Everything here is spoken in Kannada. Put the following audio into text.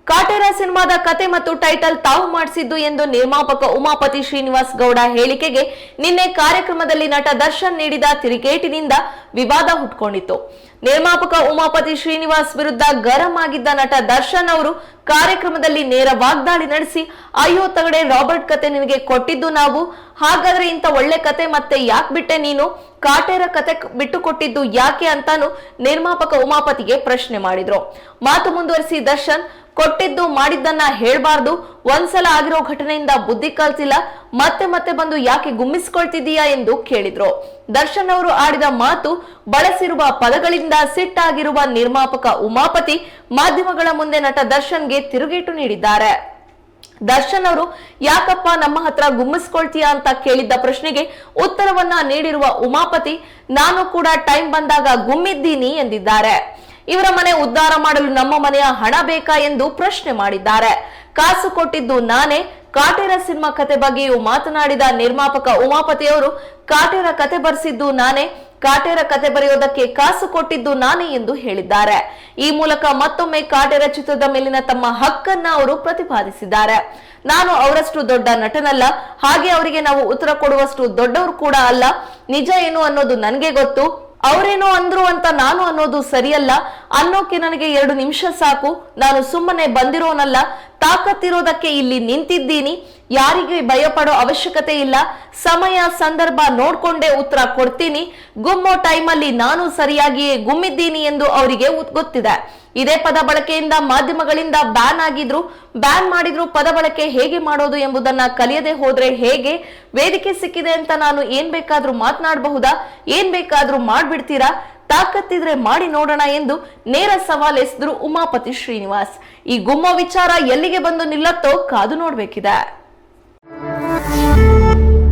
ಕಾಟೇರ ಸಿನಿಮಾದ ಕತೆ ಮತ್ತು ಟೈಟಲ್ ತಾವು ಮಾಡಿಸಿದ್ದು ಎಂದು ನಿರ್ಮಾಪಕ ಉಮಾಪತಿ ಶ್ರೀನಿವಾಸ್ ಗೌಡ ಹೇಳಿಕೆಗೆ ನಿನ್ನೆ ಕಾರ್ಯಕ್ರಮದಲ್ಲಿ ನಟ ದರ್ಶನ್ ನೀಡಿದ ತಿರುಗೇಟಿನಿಂದ ವಿವಾದ ಹುಟ್ಕೊಂಡಿತ್ತು. ನಿರ್ಮಾಪಕ ಉಮಾಪತಿ ಶ್ರೀನಿವಾಸ್ ವಿರುದ್ಧ ಗರಂ ಆಗಿದ್ದ ನಟ ದರ್ಶನ್ ಅವರು ಕಾರ್ಯಕ್ರಮದಲ್ಲಿ ನೇರ ವಾಗ್ದಾಳಿ ನಡೆಸಿ, ಅಯ್ಯೋ ತಗಡೆ, ರಾಬರ್ಟ್ ಕತೆ ನಿನಗೆ ಕೊಟ್ಟಿದ್ದು ನಾವು, ಹಾಗಾದ್ರೆ ಇಂತ ಒಳ್ಳೆ ಕತೆ ಮತ್ತೆ ಯಾಕೆ ಬಿಟ್ಟೆ ನೀನು, ಕಾಟೇರ ಕತೆ ಬಿಟ್ಟು ಕೊಟ್ಟಿದ್ದು ಯಾಕೆ ಅಂತಾನು ನಿರ್ಮಾಪಕ ಉಮಾಪತಿಗೆ ಪ್ರಶ್ನೆ ಮಾಡಿದ್ರು. ಮಾತು ಮುಂದುವರಿಸಿ ದರ್ಶನ್, ಕೊಟ್ಟಿದ್ದು ಮಾಡಿದ್ದನ್ನ ಹೇಳ್ಬಾರ್ದು, ಒಂದ್ಸಲ ಆಗಿರೋ ಘಟನೆಯಿಂದ ಬುದ್ಧಿ ಕಲ್ತಿಲ್ಲ, ಮತ್ತೆ ಮತ್ತೆ ಬಂದು ಯಾಕೆ ಗುಮ್ಮಿಸ್ಕೊಳ್ತಿದೀಯಾ ಎಂದು ಕೇಳಿದ್ರು. ದರ್ಶನ್ ಅವರು ಆಡಿದ ಮಾತು, ಬಳಸಿರುವ ಪದಗಳಿಂದ ಸಿಟ್ಟಾಗಿರುವ ನಿರ್ಮಾಪಕ ಉಮಾಪತಿ ಮಾಧ್ಯಮಗಳ ಮುಂದೆ ನಟ ದರ್ಶನ್ಗೆ ತಿರುಗೇಟು ನೀಡಿದ್ದಾರೆ. ದರ್ಶನ್ ಅವರು ಯಾಕಪ್ಪ ನಮ್ಮ ಹತ್ರ ಗುಮ್ಮಿಸ್ಕೊಳ್ತೀಯಾ ಅಂತ ಕೇಳಿದ್ದ ಪ್ರಶ್ನೆಗೆ ಉತ್ತರವನ್ನ ನೀಡಿರುವ ಉಮಾಪತಿ, ನಾನು ಕೂಡ ಟೈಮ್ ಬಂದಾಗ ಗುಮ್ಮಿದ್ದೀನಿ ಎಂದಿದ್ದಾರೆ. ಇವರ ಮನೆ ಉದ್ಧಾರ ಮಾಡಲು ನಮ್ಮ ಮನೆಯ ಹಣ ಬೇಕಾ ಎಂದು ಪ್ರಶ್ನೆ ಮಾಡಿದ್ದಾರೆ. ಕಾಸು ಕೊಟ್ಟಿದ್ದು ನಾನೇ, ಕಾಟೇರ ಸಿನಿಮಾ ಕತೆ ಬಗ್ಗೆಯೂ ಮಾತನಾಡಿದ ನಿರ್ಮಾಪಕ ಉಮಾಪತಿ ಅವರು, ಕಾಟೇರ ಕತೆ ಬರೆಸಿದ್ದು ನಾನೇ, ಕಾಟೇರ ಕತೆ ಬರೆಯೋದಕ್ಕೆ ಕಾಸು ಕೊಟ್ಟಿದ್ದು ನಾನೇ ಎಂದು ಹೇಳಿದ್ದಾರೆ. ಈ ಮೂಲಕ ಮತ್ತೊಮ್ಮೆ ಕಾಟೇರ ಚಿತ್ರದ ಮೇಲಿನ ತಮ್ಮ ಹಕ್ಕನ್ನ ಅವರು ಪ್ರತಿಪಾದಿಸಿದ್ದಾರೆ. ನಾನು ಅವರಷ್ಟು ದೊಡ್ಡ ನಟನಲ್ಲ, ಹಾಗೆ ಅವರಿಗೆ ನಾವು ಉತ್ತರ ಕೊಡುವಷ್ಟು ದೊಡ್ಡವರು ಕೂಡ ಅಲ್ಲ. ನಿಜ ಏನು ಅನ್ನೋದು ನನಗೆ ಗೊತ್ತು. ಅವರೇನೋ ಅಂದ್ರು ಅಂತ ನಾನು ಅನ್ನೋದು ಸರಿಯಲ್ಲ. ಅನ್ನೋಕೆ ನನಗೆ 2 ನಿಮಿಷ ಸಾಕು. ನಾನು ಸುಮ್ಮನೆ ಬಂದಿರೋನಲ್ಲ, ತಾಕತ್ತಿರೋದಕ್ಕೆ ಇಲ್ಲಿ ನಿಂತಿದ್ದೀನಿ. ಯಾರಿಗೆ ಭಯಪಡೋ ಅವಶ್ಯಕತೆ ಇಲ್ಲ. ಸಮಯ ಸಂದರ್ಭ ನೋಡ್ಕೊಂಡೇ ಉತ್ತರ ಕೊಡ್ತೀನಿ. ಗುಮ್ಮೋ ಟೈಮಲ್ಲಿ ನಾನು ಸರಿಯಾಗಿಯೇ ಗುಮ್ಮಿದ್ದೀನಿ ಎಂದು ಅವರಿಗೆ ಗೊತ್ತಿದೆ. ಇದೇ ಪದ ಬಳಕೆಯಿಂದ ಮಾಧ್ಯಮಗಳಿಂದ ಬ್ಯಾನ್ ಮಾಡಿದ್ರು ಪದ ಬಳಕೆ ಹೇಗೆ ಮಾಡೋದು ಎಂಬುದನ್ನ ಕಲಿಯದೆ ಹೋದ್ರೆ ಹೇಗೆ? ವೇದಿಕೆ ಸಿಕ್ಕಿದೆ ಅಂತ ನಾನು ಏನ್ ಬೇಕಾದ್ರೂ ಮಾತನಾಡಬಹುದಾ? ಏನ್ ಬೇಕಾದ್ರೂ ಮಾಡ್ಬಿಡ್ತೀರಾ? ತಾಕತ್ತಿದ್ರೆ ಮಾಡಿ ನೋಡೋಣ ಎಂದು ನೇರ ಸವಾಲ್ ಎಸೆದ್ರು ಉಮಾಪತಿ ಶ್ರೀನಿವಾಸ್. ಈ ಗುಮ್ಮೋ ವಿಚಾರ ಎಲ್ಲಿಗೆ ಬಂದು ನಿಲ್ಲತ್ತೋ ಕಾದು ನೋಡ್ಬೇಕಿದೆ.